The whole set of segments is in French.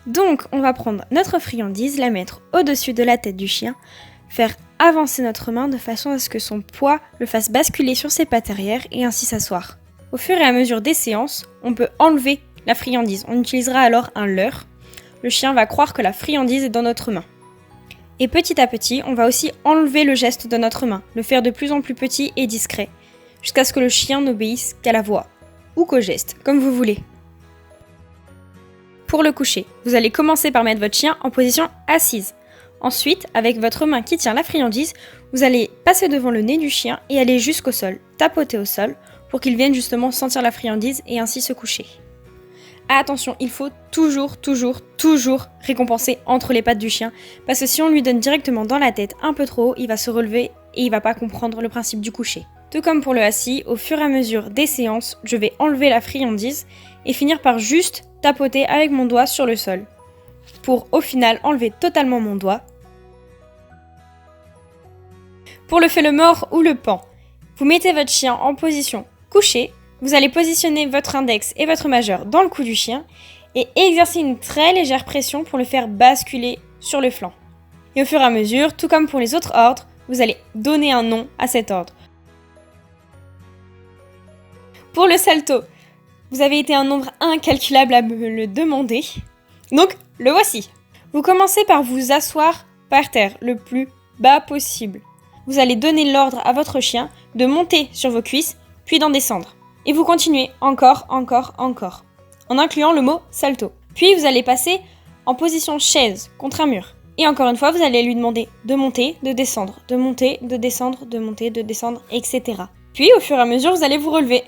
Donc, on va prendre notre friandise, la mettre au-dessus de la tête du chien, faire avancer notre main de façon à ce que son poids le fasse basculer sur ses pattes arrière et ainsi s'asseoir. Au fur et à mesure des séances, on peut enlever la friandise. On utilisera alors un leurre. Le chien va croire que la friandise est dans notre main. Et petit à petit, on va aussi enlever le geste de notre main, le faire de plus en plus petit et discret, jusqu'à ce que le chien n'obéisse qu'à la voix, ou qu'au geste, comme vous voulez. Pour le coucher, vous allez commencer par mettre votre chien en position assise. Ensuite, avec votre main qui tient la friandise, vous allez passer devant le nez du chien et aller jusqu'au sol, tapoter au sol, pour qu'il vienne justement sentir la friandise et ainsi se coucher. Attention, il faut toujours récompenser entre les pattes du chien, parce que si on lui donne directement dans la tête un peu trop haut, il va se relever et il va pas comprendre le principe du coucher. Tout comme pour le assis, au fur et à mesure des séances, je vais enlever la friandise et finir par juste tapoter avec mon doigt sur le sol, pour au final enlever totalement mon doigt. Pour le fait le mort ou le pan, vous mettez votre chien en position couchée. Vous allez positionner votre index et votre majeur dans le cou du chien et exercer une très légère pression pour le faire basculer sur le flanc. Et au fur et à mesure, tout comme pour les autres ordres, vous allez donner un nom à cet ordre. Pour le salto, vous avez été un nombre incalculable à me le demander, donc le voici. Vous commencez par vous asseoir par terre le plus bas possible. Vous allez donner l'ordre à votre chien de monter sur vos cuisses, puis d'en descendre. Et vous continuez encore, en incluant le mot salto. Puis vous allez passer en position chaise contre un mur. Et encore une fois, vous allez lui demander de monter, de descendre, de monter, de descendre, de monter, de descendre, etc. Puis au fur et à mesure, vous allez vous relever.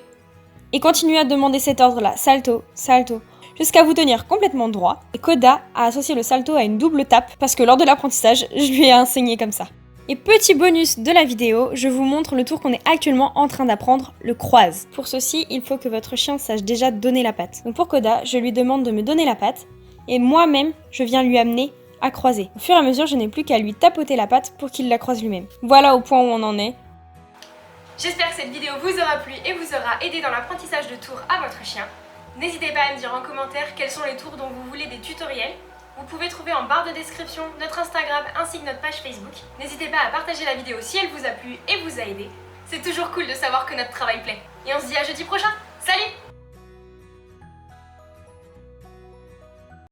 Et continuer à demander cet ordre-là, salto, salto, jusqu'à vous tenir complètement droit. Et Koda a associé le salto à une double tape, parce que lors de l'apprentissage, je lui ai enseigné comme ça. Et petit bonus de la vidéo, je vous montre le tour qu'on est actuellement en train d'apprendre, le croise. Pour ceci, il faut que votre chien sache déjà donner la patte. Donc pour Koda, je lui demande de me donner la patte, et moi-même, je viens lui amener à croiser. Au fur et à mesure, je n'ai plus qu'à lui tapoter la patte pour qu'il la croise lui-même. Voilà au point où on en est. J'espère que cette vidéo vous aura plu et vous aura aidé dans l'apprentissage de tours à votre chien. N'hésitez pas à me dire en commentaire quels sont les tours dont vous voulez des tutoriels. Vous pouvez trouver en barre de description notre Instagram ainsi que notre page Facebook. N'hésitez pas à partager la vidéo si elle vous a plu et vous a aidé. C'est toujours cool de savoir que notre travail plaît. Et on se dit à jeudi prochain. Salut!